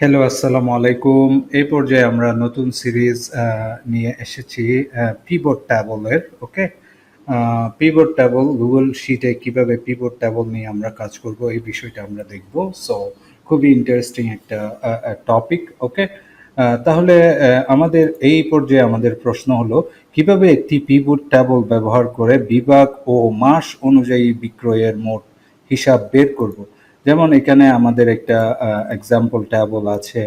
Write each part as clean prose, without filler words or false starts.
Hello, আসসালামু আলাইকুম। এই পর্যায়ে আমরা নতুন সিরিজ নিয়ে এসেছি পিভট ট্যাবলের। ওকে, পিভট ট্যাবল গুগল শিটে কিভাবে পিভট ট্যাবল নিয়ে আমরা কাজ করব এই বিষয়টা আমরা দেখব। সো খুবই ইন্টারেস্টিং একটা টপিক। ওকে, তাহলে আমাদের এই পর্যায়ে আমাদের প্রশ্ন হলো কিভাবে একটি পিভট ট্যাবল ব্যবহার করে বিভাগ ও মাস অনুযায়ী বিক্রয়ের মোট হিসাব বের করব। যেমন এখানে আমাদের একটা এক্সাম্পল ট্যাবল আছে,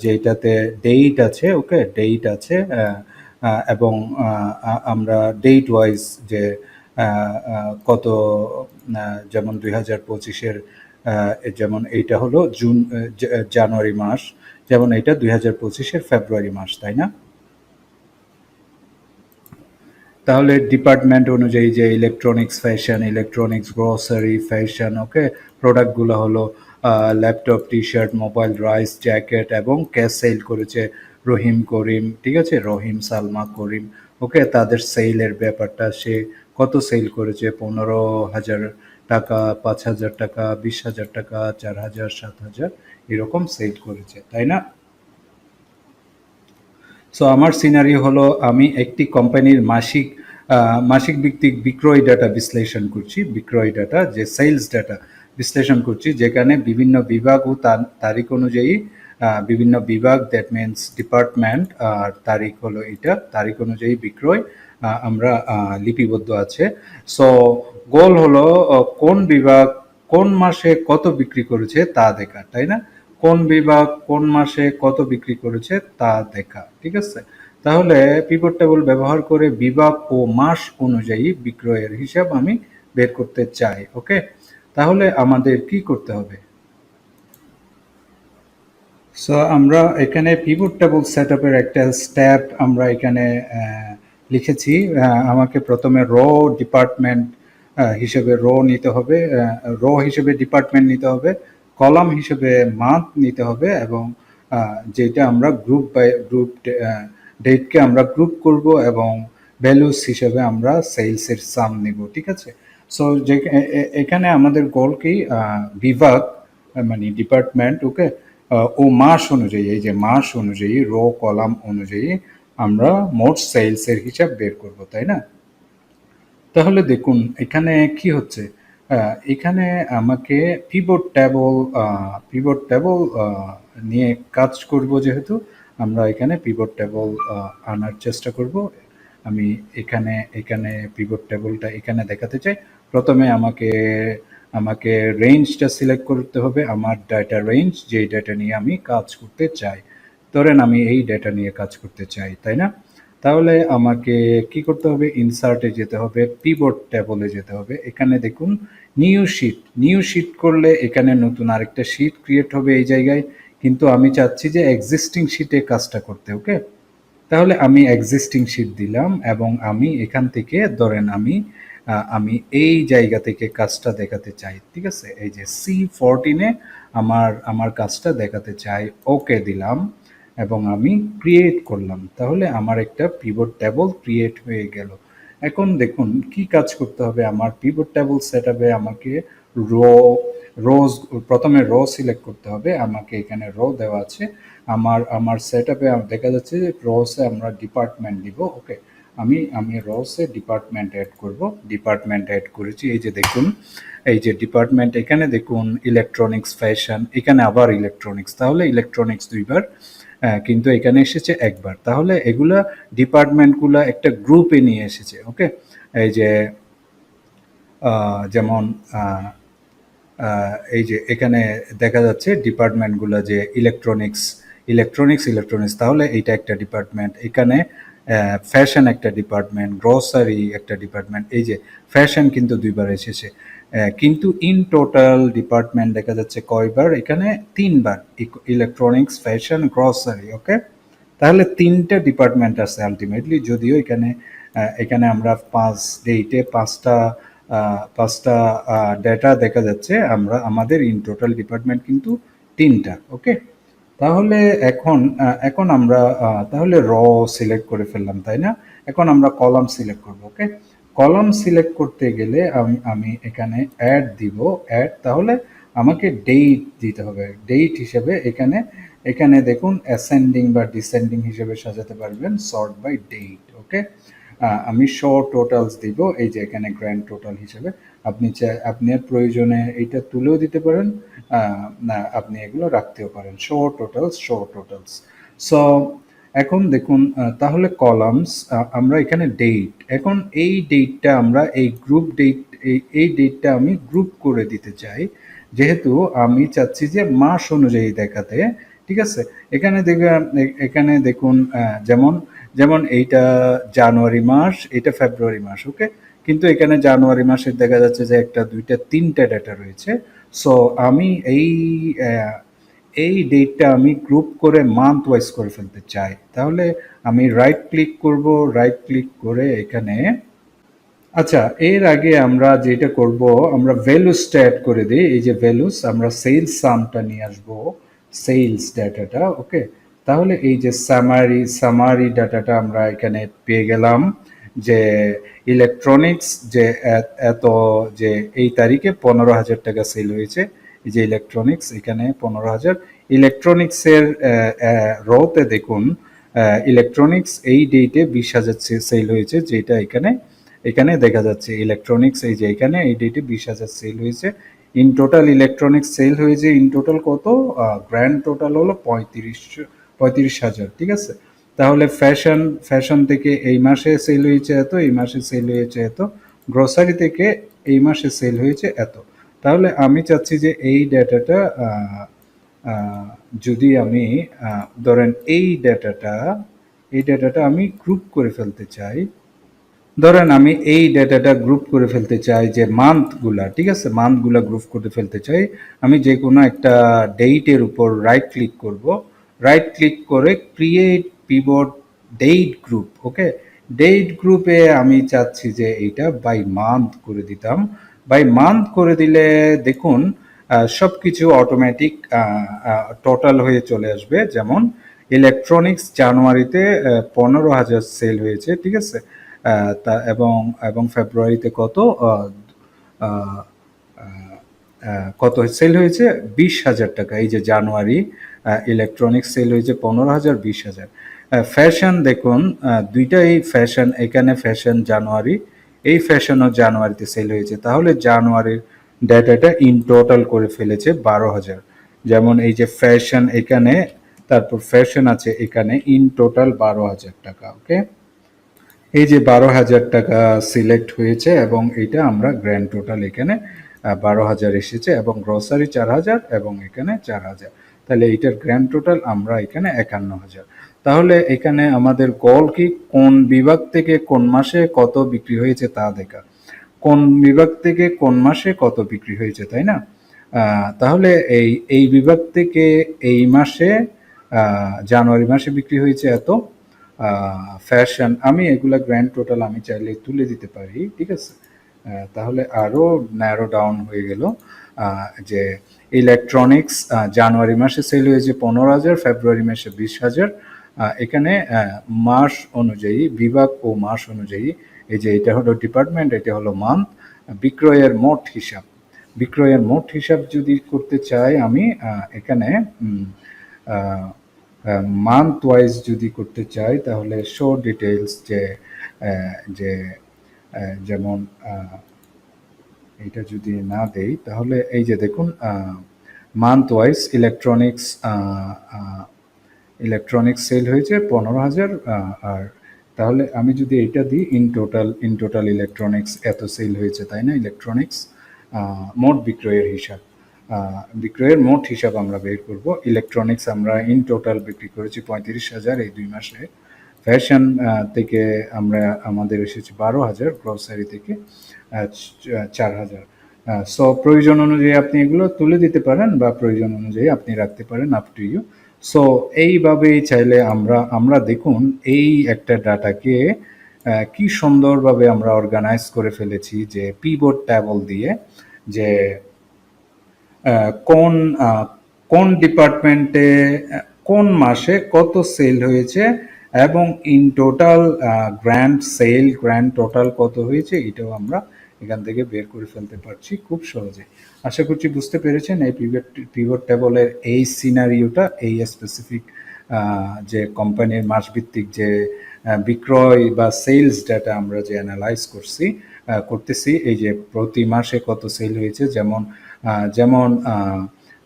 যেটাতে ডেট আছে। ওকে, ডেট আছে, এবং আমরা ডেট ওয়াইজ যে কত, যেমন 2025-এর, যেমন এইটা হলো জুন, জানুয়ারি মাস, যেমন এটা 2025-এর ফেব্রুয়ারি মাস, তাই না? তাহলে ডিপার্টমেন্ট অনুযায়ী যে electronics fashion, electronics, grocery, fashion, okay, প্রোডাক্টগুলো হলো laptop, T shirt, mobile, rice, jacket, এবং ক্যাশ সেল করেছে রহিম করিম। ঠিক আছে, রহিম, সালমা, করিম। ওকে, তাদের সেলের ব্যাপারটা, সে কত সেল করেছে, 15,000 টাকা, 5,000 টাকা, 20,000 টাকা, 4,000, 7,000, এরকম সেল করেছে, তাই না? সো আমার সিনারিও হলো আমি একটি কোম্পানির মাসিক ভিত্তিক বিক্রয় ডাটা বিশ্লেষণ করছি, বিক্রয় ডাটা যে সেলস ডাটা বিশ্লেষণ করছি, যেখানে বিভিন্ন বিভাগ ও তারিখ অনুযায়ী, বিভিন্ন বিভাগ, দ্যাট মিনস ডিপার্টমেন্ট, আর তারিখ হলো এটা, তারিখ অনুযায়ী বিক্রয় আমরা লিপিবদ্ধ আছে। সো গোল হলো কোন বিভাগ কোন মাসে কত বিক্রি করেছে তা দেখা, তাই না? কোন বিভাগ কোন মাসে কত বিক্রি করেছে তা দেখা, ঠিক আছে? তাহলে পিভট টেবল ব্যবহার করে বিভাগ ও মাস অনুযায়ী বিক্রয়ের হিসাব আমি বের করতে চাই। ওকে, তাহলে আমাদের কি করতে হবে? সো আমরা এখানে পিভট টেবল সেটআপের একটা স্টেপ আমরা এখানে লিখেছি। আমাকে প্রথমে ডিপার্টমেন্ট হিসেবে নিতে হবে, হিসেবে ডিপার্টমেন্ট নিতে হবে, কলাম হিসেবে মান্থ নিতে হবে, এবং যেটা আমরা গ্রুপ বাই গ্রুপ, ডেটকে আমরা গ্রুপ করব, এবং ভ্যালুস হিসেবে আমরা সেলসের সাম নিব। ঠিক আছে, সো যে এখানে আমাদের গোল কি, বিভাগ মানে ডিপার্টমেন্ট, ওকে, ও মাস অনুযায়ী, এই যে মাস অনুযায়ী, কলাম অনুযায়ী আমরা মোট সেলসের হিসাব বের করব, তাই না? তাহলে দেখুন এখানে কি হচ্ছে, এখানে আমাকে পিভট টেবল নিয়ে কাজ করব, যেহেতু আমরা এখানে পিভট টেবল আনার চেষ্টা করব। আমি এখানে এখানে পিভট টেবলটা এখানে দেখাতে চাই। প্রথমে আমাকে আমাকে রেঞ্জটা সিলেক্ট করতে হবে, আমার ডাটা রেঞ্জ, যেই ডাটা নিয়ে আমি কাজ করতে চাই। ধরেন আমি এই ডাটা নিয়ে কাজ করতে চাই, তাই না? তাহলে আমাকে কি করতে হবে, ইনসার্টে যেতে হবে, পিভট টেবলে যেতে হবে। এখানে দেখুন নিউ শিট করলে এখানে নতুন আরেকটা শিট ক্রিয়েট হবে এই জায়গায়, কিন্তু আমি চাচ্ছি যে এক্সিস্টিং শিটে কাজটা করতে। ওকে, তাহলে আমি এক্সিস্টিং শিট দিলাম, এবং আমি এখান থেকে ধরেন আমি এই জায়গা থেকে কাজটা দেখাতে চাই। ঠিক আছে, এই যে C14-এ আমার কাজটা দেখাতে চাই। ওকে দিলাম, এবং আমি ক্রিয়েট করলাম। তাহলে আমার একটা পিভট টেবল ক্রিয়েট হয়ে গেল। এখন দেখুন কি কাজ করতে হবে আমার পিভট টেবল সেটআপে। আমাকে রো রোজ প্রথমে সিলেক্ট করতে হবে। আমাকে এখানে দেওয়া আছে। আমার সেটআপে দেখা যাচ্ছে যে রোসে আমরা ডিপার্টমেন্ট দিব। ওকে, আমি রোসে ডিপার্টমেন্ট অ্যাড করব। ডিপার্টমেন্ট অ্যাড করেছি, এই যে দেখুন, এই যে ডিপার্টমেন্ট, এখানে দেখুন ইলেকট্রনিক্স, ফ্যাশন, এখানে আবার ইলেকট্রনিক্স, তাহলে ইলেকট্রনিক্স দুইবার, কিন্তু এখানে এসেছে একবার। তাহলে এগুলা ডিপার্টমেন্টগুলা একটা গ্রুপে নিয়ে এসেছে। ওকে, এই যে যেমন এই যে এখানে দেখা যাচ্ছে ডিপার্টমেন্টগুলো, যে ইলেকট্রনিক্স, তাহলে এইটা একটা ডিপার্টমেন্ট। এখানে ফ্যাশন একটা ডিপার্টমেন্ট, গ্রোসারি একটা ডিপার্টমেন্ট। এই যে ফ্যাশন কিন্তু দুইবার এসেছে, কিন্তু ইন টোটাল ডিপার্টমেন্ট দেখা যাচ্ছে কয়বার, এখানে তিনবার, ইলেকট্রনিক্স, ফ্যাশন, গ্রোসারি। ওকে, তাহলে তিনটা ডিপার্টমেন্ট আছে আলটিমেটলি, যদিও এখানে এখানে আমরা ডেটে পাঁচটা ডেটা দেখা যাচ্ছে, আমাদের ইন টোটাল ডিপার্টমেন্ট কিন্তু তিনটা। ওকে, তাহলে এখন আমরা তাহলে সিলেক্ট করে ফেললাম, তাই না? এখন আমরা কলাম সিলেক্ট করব। ওকে, কলাম সিলেক্ট করতে গেলে আমি এখানে অ্যাড দিব, তাহলে আমাকে ডেট দিতে হবে। ডেট হিসেবে এখানে এখানে দেখুন অ্যাসেন্ডিং বা ডিসেন্ডিং হিসেবে সাজাতে পারবেন, সর্ট বাই ডেট। ওকে, আমি শো টোটালস দিব, এই যে এখানে গ্র্যান্ড টোটাল হিসেবে। আপনি আপনার প্রয়োজনে এইটা তুলেও দিতে পারেন, না আপনি এগুলো রাখতেও পারেন, শো টোটালস। সো এখন দেখুন, তাহলে কলামস আমরা এখানে ডেট, এখন এই ডেটটা আমরা এই গ্রুপ ডেট, এই ডেটটা আমি গ্রুপ করে দিতে চাই, যেহেতু আমি চাচ্ছি যে মাস অনুযায়ী দেখাতে। ঠিক আছে, এখানে দেখবেন, এখানে দেখুন, যেমন যেমন এইটা জানুয়ারি মাস, এটা ফেব্রুয়ারি মাস। ওকে, কিন্তু এখানে জানুয়ারি মাসের দেখা যাচ্ছে যে একটা দুইটা তিনটা ডেটা রয়েছে। সো আমি এই ডেটটা আমি গ্রুপ করে মান্থ ওয়াইজ করে ফেলতে চাই। তাহলে আমি রাইট ক্লিক করব, রাইট ক্লিক করে এখানে, আচ্ছা এর আগে আমরা যেটা করব, আমরা ভ্যালুসটা অ্যাড করে দিই। এই যে ভ্যালুস, আমরা সেলস সামটা নিয়ে আসবো, সেলস ডাটাটা। ওকে, তাহলে এই যে সামারি ডাটাটা আমরা এখানে পেয়ে গেলাম, যে ইলেকট্রনিক্স যে এত, যে এই তারিখে 15,000 টাকা সেল হয়েছে। এই যে ইলেকট্রনিক্স, এখানে 15,000। ইলেকট্রনিক্সের রোতে দেখুন, ইলেকট্রনিক্স এই ডেটে 20,000 সেল হয়েছে, যেটা এখানে এখানে দেখা যাচ্ছে। ইলেকট্রনিক্স এই যে এখানে এই ডেটে 20,000 সেল হয়েছে। ইন টোটাল ইলেকট্রনিক্স সেল হয়েছে ইন টোটাল কত, গ্র্যান্ড টোটাল হলো 35,000। ঠিক আছে, তাহলে ফ্যাশন থেকে এই মাসে সেল হয়েছে এত, এই মাসে সেল হয়েছে এত। গ্রোসারি থেকে এই মাসে সেল হয়েছে এত। তাহলে আমি চাচ্ছি যে এই ডেটাটা, যদি আমি ধরেন এই ডেটাটা আমি গ্রুপ করে ফেলতে চাই। ধরেন আমি এই ডেটাটা গ্রুপ করে ফেলতে চাই, যে মান্থগুলা, ঠিক আছে, মান্থগুলা গ্রুপ করে ফেলতে চাই। আমি যে কোনো একটা ডেটের উপর রাইট ক্লিক করব, রাইট ক্লিক করে ক্রিয়েট পিভট ডেট গ্রুপ। ওকে, ডেট গ্রুপে আমি চাচ্ছি যে এইটা বাই মান্থ করে দিতাম। বাই মান্থ করে দিলে দেখুন সব কিছু অটোমেটিক টোটাল হয়ে চলে আসবে। যেমন ইলেকট্রনিক্স জানুয়ারিতে 15,000 সেল হয়েছে, ঠিক আছে, তা এবং এবং ফেব্রুয়ারিতে কত, কত সেল হয়েছে, 20,000 টাকা। এই যে জানুয়ারি ইলেকট্রনিক্স সেল হয়েছে 15,000, 20,000। ফ্যাশন দেখুন, দুইটাই ফ্যাশন, এখানে ফ্যাশন জানুয়ারি, এই ফ্যাশনও জানুয়ারিতে সেল হয়েছে। তাহলে জানুয়ারির ডেটাটা ইন টোটাল করে ফেলেছে 12,000। যেমন এই যে ফ্যাশন এখানে, তারপর ফ্যাশন আছে এখানে, ইন টোটাল 12,000 টাকা। ওকে, এই যে 12,000 টাকা সিলেক্ট হয়েছে, এবং এটা আমরা গ্র্যান্ড টোটাল এখানে 12,000 এসেছে, এবং গ্রোসারি 4,000, এবং এখানে 4,000। তাহলে এইটার গ্র্যান্ড টোটাল আমরা এখানে 51,000। তাহলে এখানে আমাদের গোল কি, কোন বিভাগ থেকে কোন মাসে কত বিক্রি হয়েছে তা দেখা, কোন বিভাগ থেকে কোন মাসে কত বিক্রি হয়েছে, তাই না? তাহলে এই বিভাগ থেকে এই মাসে জানুয়ারি মাসে বিক্রি হয়েছে এত। ফ্যাশন, আমি এগুলা গ্র্যান্ড টোটাল আমি চাইলে তুলে দিতে পারি, ঠিক আছে। তাহলে আরও ন্যারো ডাউন হয়ে গেল, যে ইলেকট্রনিক্স জানুয়ারি মাসে সেল হয়েছে 15,000, ফেব্রুয়ারি মাসে 20,000। এখানে মাস অনুযায়ী, বিভাগ ও মাস অনুযায়ী, এই যে এটা হলো ডিপার্টমেন্ট, এটা হলো মান্থ, বিক্রয়ের মোট হিসাব। বিক্রয়ের মোট হিসাব যদি করতে চাই আমি, এখানে মান্থ ওয়াইজ যদি করতে চাই, তাহলে শো ডিটেলস, যে যেমন এটা যদি না দেই, তাহলে এই যে দেখুন মান্থ ওয়াইজ ইলেকট্রনিক্স সেল হয়েছে 15,000। আর তাহলে আমি যদি এটা দিই, ইন টোটাল ইলেকট্রনিক্স এত সেল হয়েছে, তাই না? ইলেকট্রনিক্স মোট বিক্রয়ের হিসাব, বিক্রয়ের মোট হিসাব আমরা বের করব। ইলেকট্রনিক্স আমরা ইন টোটাল বিক্রি করেছি 35,000 এই 2 মাসে। ফ্যাশন থেকে আমাদের এসেছে 12,000, গ্রোসারি থেকে 4,000। সো প্রয়োজন অনুযায়ী আপনি এগুলো তুলে দিতে পারেন, বা প্রয়োজন অনুযায়ী আপনি রাখতে পারেন, আপ টু ইউ। সো এইভাবেই চাইলে আমরা দেখুন এই একটা ডাটাকে কি সুন্দরভাবে আমরা অর্গানাইজ করে ফেলেছি, যে পিভট টেবল দিয়ে, যে কোন কোন ডিপার্টমেন্টে কোন মাসে কত সেল হয়েছে, এবং ইন টোটাল গ্র্যান্ড টোটাল কত হয়েছে, এটাও আমরা এখান থেকে বের করে ফেলতে পারছি খুব সহজে। আশা করছি বুঝতে পেরেছেন এই পিভট টেবলের এই সিনারিওটা, এই স্পেসিফিক যে কোম্পানির মাসভিত্তিক যে বিক্রয় বা সেলস ডাটা আমরা যে অ্যানালাইজ করতেছি, এই যে প্রতি মাসে কত সেল হয়েছে, যেমন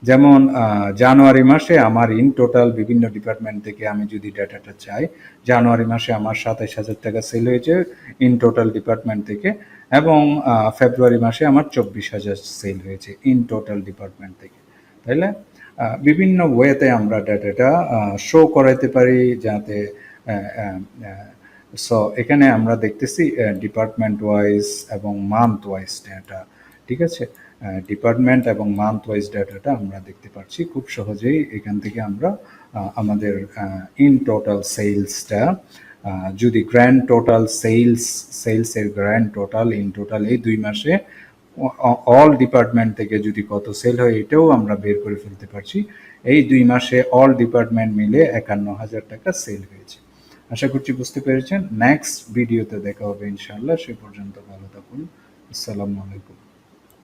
যেমন জানুয়ারি মাসে আমার ইন টোটাল বিভিন্ন ডিপার্টমেন্ট থেকে আমি যদি ডাটাটা চাই, জানুয়ারি মাসে আমার 27,000 টাকা সেল হয়েছে ইন টোটাল ডিপার্টমেন্ট থেকে, এবং ফেব্রুয়ারি মাসে আমার 24,000 সেল হয়েছে ইন টোটাল ডিপার্টমেন্ট থেকে। তাইলে বিভিন্ন ওয়েতে আমরা ডাটাটা শো করাইতে পারি, যাতে সো এখানে আমরা দেখতেছি ডিপার্টমেন্ট ওয়াইজ এবং মান্থ ওয়াইজ ডাটা, ঠিক আছে। ডিপার্টমেন্ট এবং মান্থ ওয়াইজ ডাটাটা আমরা দেখতে পাচ্ছি খুব সহজেই। এখান থেকে আমরা আমাদের ইন টোটাল সেলসটা, যদি গ্র্যান্ড টোটাল সেলসের গ্র্যান্ড টোটাল ইন টোটাল এই 2 মাসে অল ডিপার্টমেন্ট থেকে যদি কত সেল হয় এটাও আমরা বের করে ফেলতে পারছি। এই 2 মাসে অল ডিপার্টমেন্ট মিলে 51,000 টাকা সেল হয়েছে। আশা করছি বুঝতে পেরেছেন। নেক্সট ভিডিওতে দেখা হবে ইনশাআল্লাহ। সে পর্যন্ত ভালো থাকুন। আসসালামু আলাইকুম।